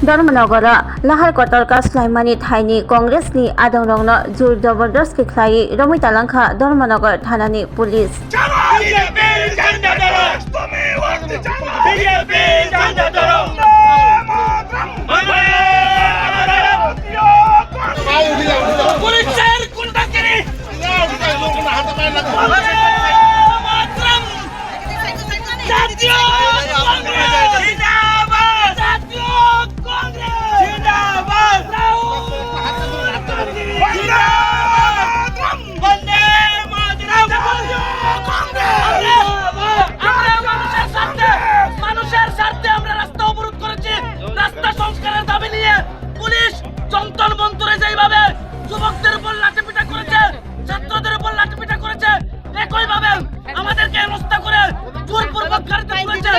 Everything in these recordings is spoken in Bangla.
धर्मनगर लाहार कतर कास्लाइमानी थाइनी कांग्रेसनी आदौरंगनो जुर जबरदस्ती खाई रमी तालांखा धर्मनगर थानानि पुलिस যুবকদের উপর লাঠিপিটা করেছে, ছাত্রদের উপর লাঠিপিটা করেছে, একইভাবে আমাদেরকে হেনস্থা করে জোরপূর্বক কার্যকর করেছে।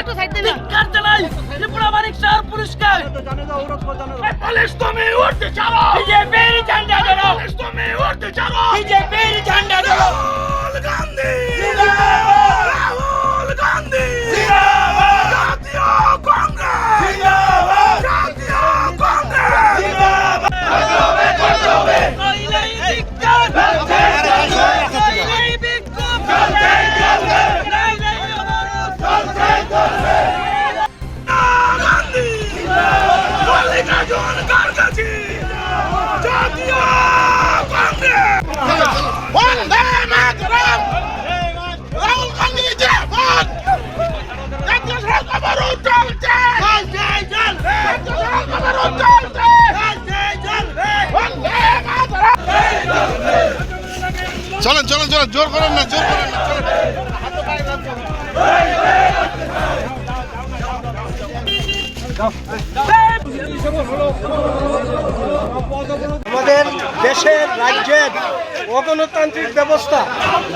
ধিক্কার জানাই ত্রিপুরা মানিক শহর পুলিশকে। পুলিশ তুমি উঠতে ছাড়ো, বিজেপির ঝান্ডা ধরো, পুলিশ তুমি উঠতে ছাড়ো, বিজেপির ঝান্ডা ধরো। রাহুল গান্ধী জিন্দাবাদ, রাহুল গান্ধী জিন্দাবাদ, জাতীয় কংগ্রেস জিন্দাবাদ, জাতীয় কংগ্রেস জিন্দাবাদ। চলেন চলেন চলেন, জোর করেন না, জোর করেন না, আমাদের দেশের রাজ্যের অগণতান্ত্রিক ব্যবস্থা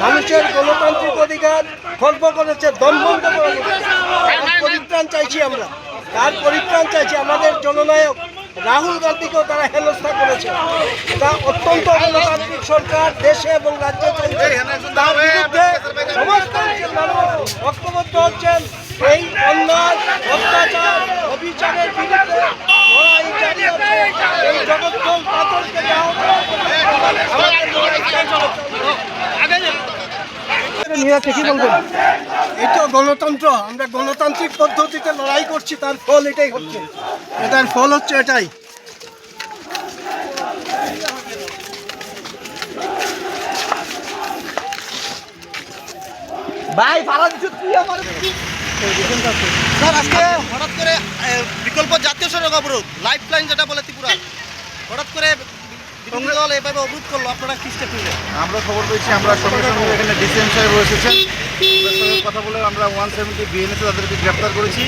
মানুষের গণতান্ত্রিক অধিকার খর্ব করেছে, দমবন্ধ করেছে। তার পরিত্রাণ চাইছি আমরা, তার পরিত্রাণ চাইছি। আমাদের জননায়ক রাহুল গান্ধীকেও তারা হেনস্থা করেছে। তা অত্যন্ত গণতান্ত্রিক সরকার দেশে এবং রাজ্যে চলছে, তার বিরুদ্ধে সমস্ত মানুষ ঐক্যবদ্ধ হচ্ছেন। এই অন্যায় অত্যাচার অবিচারের বিরুদ্ধে লড়াই জারি আছে। এই জগৎফল পাথরকে কি বলবেন? এই তো গণতন্ত্র, আমরা গণতান্ত্রিক পদ্ধতিতে লড়াই করছি, তার ফল এটাই হচ্ছে, এটার ফল হচ্ছে এটাই। ভাই ভাড়া দিচ্ছ তুই আমার স্যার, আজকে হঠাৎ করে বিকল্প জাতীয় সড়ক অবরোধ, লাইফ লাইন যেটা বলে ত্রিপুরা, হঠাৎ করে বিরোধী দল এভাবে অবরোধ করলো, আপনারা কি স্টেপ নিলেন? আমরা খবর পেয়েছি, আমরা সঙ্গে সঙ্গে এখানে ডিসিএম সাহেব এসেছেন, ওদের সঙ্গে কথা বলে আমরা 170 বিএনএসে তাদেরকে গ্রেপ্তার করেছি।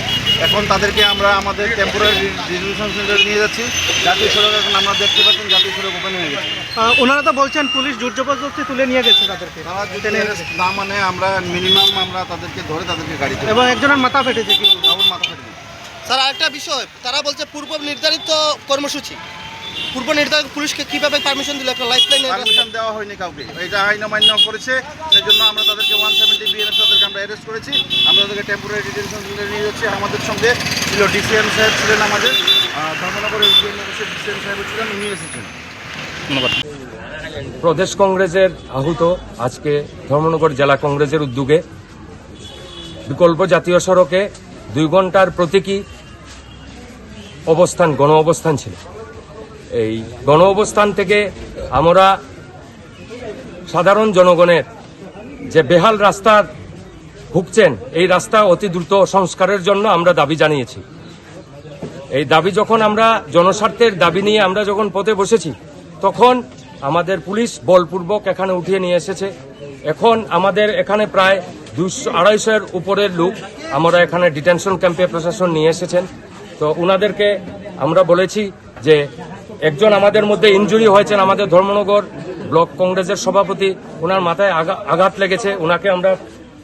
এখন তাদেরকে আমরা আমাদের টেম্পোরারি ডিটেনশন সেন্টারে নিয়ে যাচ্ছি। জাতীয় সড়ক এখন আমরা দেখতে পাচ্ছেন জাতীয় সড়ক ওপেন হয়ে গেছে। ওনারা তো বলছেন পুলিশ জোর জবরদস্তি তুলে নিয়ে গেছে তাদেরকে, তারা যদি না মানে আমরা মিনিমাম আমরা তাদেরকে ধরে তাদেরকে গাড়ি তুলি। এবং একজনের মাথা ফেটেছে। কি আমার মাথা ফেটে গেছে। স্যার, আরেকটা বিষয়, তারা বলছে পূর্ব নির্ধারিত কর্মসূচি, পূর্ব নির্ধারিত পুলিশকে কিভাবে পারমিশন দিল একটা লাইফ লাইন? পারমিশন দেওয়া হয়নি কাউকে, এটা আইন অমান্য করেছে। সেই জন্য আমরা তাদেরকে 170 বিএনএস তাদেরকে আমরা অ্যারেস্ট করেছি। আমরা তাদেরকে টেম্পোরারি ডিটেনশন সেন্টারে নিয়ে যাচ্ছি। আমাদের সঙ্গে ছিল ডিসিএম সাহেব ছিলেন, আমাদের ধর্মনগরের ডিসিএম সাহেব ছিলেন, উনি এসেছেন। ধন্যবাদ। প্রদেশ কংগ্রেসের আহত আজকে ধর্মনগর জেলা কংগ্রেসের উদ্যোগে বিকল্প জাতীয় সড়কে 2 ঘন্টার প্রতীকী অবস্থান, গণ অবস্থান ছিল। এই গণ অবস্থান থেকে আমরা সাধারণ জনগণের যে বেহাল রাস্তার ভুগছেন, এই রাস্তা অতি দ্রুত সংস্কারের জন্য আমরা দাবি জানিয়েছি। এই দাবি যখন আমরা জনস্বার্থের দাবি নিয়ে আমরা যখন পথে বসেছি, তখন আমাদের পুলিশ বলপূর্বক এখানে উঠিয়ে নিয়ে এসেছে। এখন আমাদের এখানে প্রায় 200-250 উপরের লোক আমরা এখানে ডিটেনশন ক্যাম্পে প্রশাসন নিয়ে এসেছেন। তো উনাদেরকে আমরা বলেছি যে একজন আমাদের মধ্যে ইনজুরি হয়েছেন, আমাদের ধর্মনগর ব্লক কংগ্রেসের সভাপতি, ওনার মাথায় আঘাত লেগেছে। ওনাকে আমরা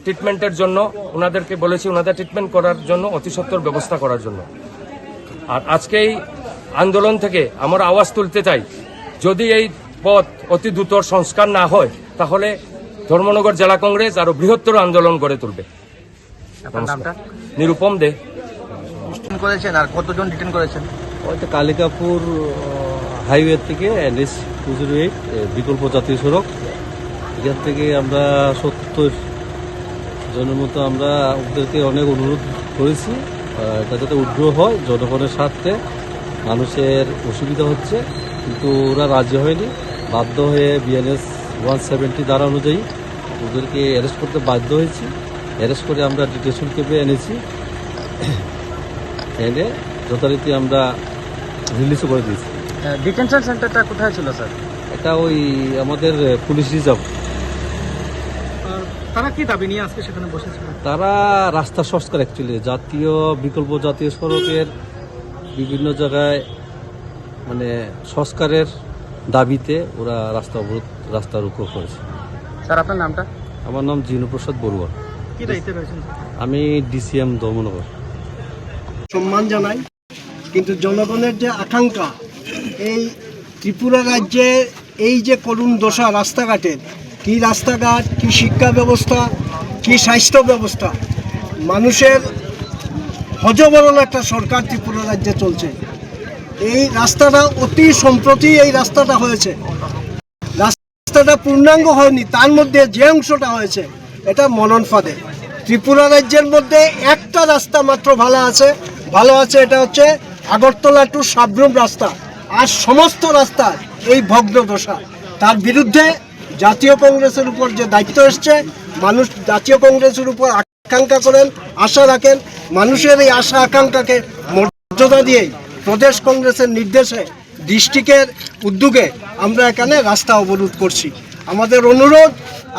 ট্রিটমেন্টের জন্য ওনাদেরকে বলেছি, ওনাদের ট্রিটমেন্ট করার জন্য অতি সত্বর ব্যবস্থা করার জন্য। আর আজকে এই আন্দোলন থেকে আমরা আওয়াজ তুলতে চাই, যদি এই পথ অতি দ্রুত সংস্কার না হয়, তাহলে ধর্মনগর জেলা কংগ্রেস আরো বৃহত্তর আন্দোলন গড়ে তুলবে। আপনার নামটা? নিরুপম দে। করেছেন আর কতজন ডিটেন করেছেন? হয়তো কালিকাপুর হাইওয়ে থেকে NH 208 বিকল্প জাতীয় সড়ক, এখান থেকে আমরা 70 জনের মতো আমরা ওদেরকে অনেক অনুরোধ করেছি এটা যাতে উদ্র হয়, জনগণের স্বার্থে। মানুষের অসুবিধা হচ্ছে কিন্তু ওরা রাজি হয়নি, বাধ্য হয়ে BNS 170 ধারা অনুযায়ী ওদেরকে অ্যারেস্ট করতে বাধ্য হয়েছি। অ্যারেস্ট করে আমরা ডিটেনশন ক্যাম্পে এনেছি, এনে যথারীতি আমরা রিলিজও করে দিয়েছি। ডিটেনশন সেন্টারটা কোথায় ছিল স্যার? এটা ওই আমাদের পুলিশ রিজার্ভ। তারা কি দাবি নিয়ে আজকে সেখানে বসেছিল? তারা রাস্তা সংস্কার, অ্যাকচুয়ালি জাতীয় বিকল্প জাতীয় সড়কের বিভিন্ন জায়গায় মানে সংস্কারের দাবিতে ওরা রাস্তা রুখো করেছে। স্যার আপনার নামটা? আমার নাম জিনুপ্রসাদ বড়ুয়া, কি দায়িত্বে রয়েছেন? আমি DCM ধর্মনগর। সম্মান জানাই, কিন্তু জনগণের যে আকাঙ্ক্ষা, এই ত্রিপুরা রাজ্যে এই যে করুণ দশা রাস্তাঘাটের, কি রাস্তাঘাট, কি শিক্ষা ব্যবস্থা, কি স্বাস্থ্য ব্যবস্থা, মানুষের হজবরল একটা সরকার ত্রিপুরা রাজ্যে চলছে। এই রাস্তাটা অতি সম্প্রতি এই রাস্তাটা হয়েছে, রাস্তাটা পূর্ণাঙ্গ হয়নি, তার মধ্যে যে অংশটা হয়েছে এটা মনন ফাঁদে। ত্রিপুরা রাজ্যের মধ্যে একটা রাস্তা মাত্র ভালো আছে, এটা হচ্ছে আগরতলা টু সাবরুম রাস্তা, আর সমস্ত রাস্তা এই ভগ্ন দশা। তার বিরুদ্ধে জাতীয় কংগ্রেসের উপর যে দায়িত্ব এসছে, মানুষ জাতীয় কংগ্রেসের উপর আকাঙ্ক্ষা করেন, আশা রাখেন। মানুষের এই আশা আকাঙ্ক্ষাকে মর্যাদা দিয়েই প্রদেশ কংগ্রেসের নির্দেশে ডিস্ট্রিক্টের উদ্যোগে আমরা এখানে রাস্তা অবরোধ করছি। আমাদের অনুরোধ,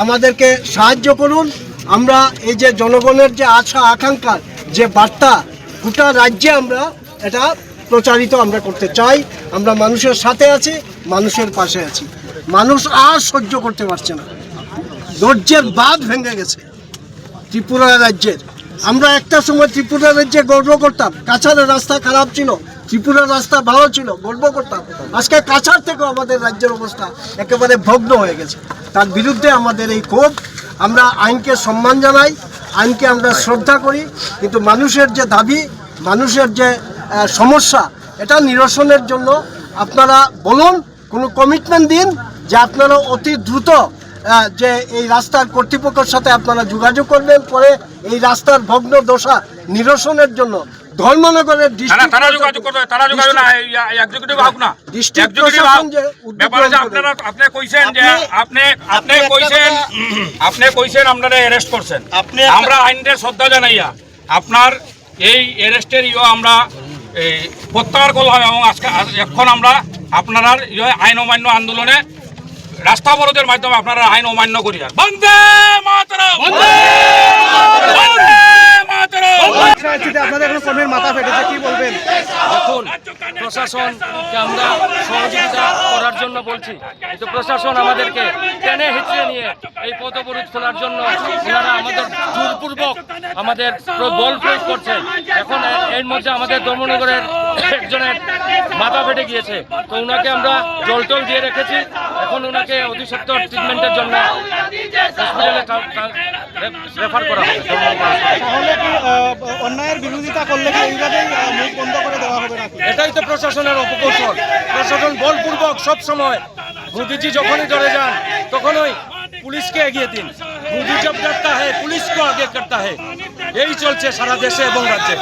আমাদেরকে সাহায্য করুন। আমরা এই যে জনগণের যে আশা আকাঙ্ক্ষার যে বার্তা গোটা রাজ্যে আমরা এটা প্রচারিত আমরা করতে চাই। আমরা মানুষের সাথে আছি, মানুষের পাশে আছি। মানুষ আর সহ্য করতে পারছে না, ধৈর্যের বাঁধ ভেঙে গেছে ত্রিপুরা রাজ্যের। আমরা একটা সময় ত্রিপুরা রাজ্যে গর্ব করতাম, কাছাড়ের রাস্তা খারাপ ছিল, ত্রিপুরার রাস্তা ভালো ছিল, গর্ব করতাম। আজকে কাছাড় থেকেও আমাদের রাজ্যের অবস্থা একেবারে ভগ্ন হয়ে গেছে। তার বিরুদ্ধে আমাদের এই ক্ষোভ। আমরা আইনকে সম্মান জানাই, আইনকে আমরা শ্রদ্ধা করি, কিন্তু মানুষের যে দাবি, মানুষের যে সমস্যা, এটা নিরসনের জন্য আপনারা বলুন, কোনো কমিটমেন্ট দিন যে আপনারা অতি দ্রুত যে এই রাস্তার কর্তৃপক্ষের সাথে আপনারা যোগাযোগ করবেন, পরে এই রাস্তার ভগ্ন দশা নিরসনের জন্য ধর্মনগরের ডিস্ট্রিক্ট আমরা আইনের শ্রদ্ধা জানাইয়া আপনার এই অ্যারেস্টের আমরা প্রত্যাহার করলাম, এবং আজকে এখন আমরা আপনার আইন অমান্য আন্দোলনে রাস্তা অবরোধের মাধ্যমে আপনারা আইন অমান্য করিয়া বন্দে মাতরম, বন্দে মাতরম। দেখুন, প্রশাসনকে আমরা সহযোগিতা করার জন্য বলছি, কিন্তু প্রশাসন আমাদেরকে টেনে হিচড়ে নিয়ে এই পথ অবরোধ খোলার জন্য ওনারা আমাদের জোরপূর্বক আমাদের বল প্রয়োগ করছেন। এখন এর মধ্যে আমাদের ধর্মনগরের একজনের মাথা ফেটে গিয়েছে, তো ওনাকে আমরা জল টল দিয়ে রেখেছি। এখন ওনাকে অতি সত্বর ট্রিটমেন্টের জন্য হসপিটালে রেফার করা হবে। অন্যায়ের বিরোধিতা করলে কি এইভাবেই মুখ বন্ধ করে দেওয়া হবে নাকি? এটাই তো প্রশাসনের অপকৌশল। প্রশাসন বলপূর্বক সবসময় মোদিজি যখনই ধরে যান তখনই পুলিশকে এগিয়ে দিন, মোদি জব ডরতা হ্যায় পুলিশকে আগে করতা হ্যায়। এই চলছে সারা দেশে এবং রাজ্যে।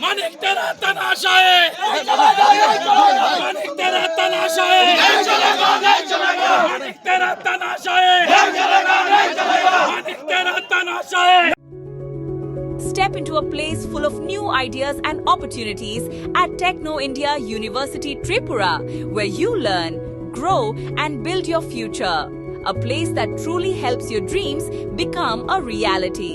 मानिक तेरा तमाशा है, मानिक तेरा तमाशा है, मानिक तेरा तमाशा है, मानिक तेरा तमाशा है। Step into a place full of new ideas and opportunities at Techno India University Tripura, where you learn, grow and build your future. A place that truly helps your dreams become a reality.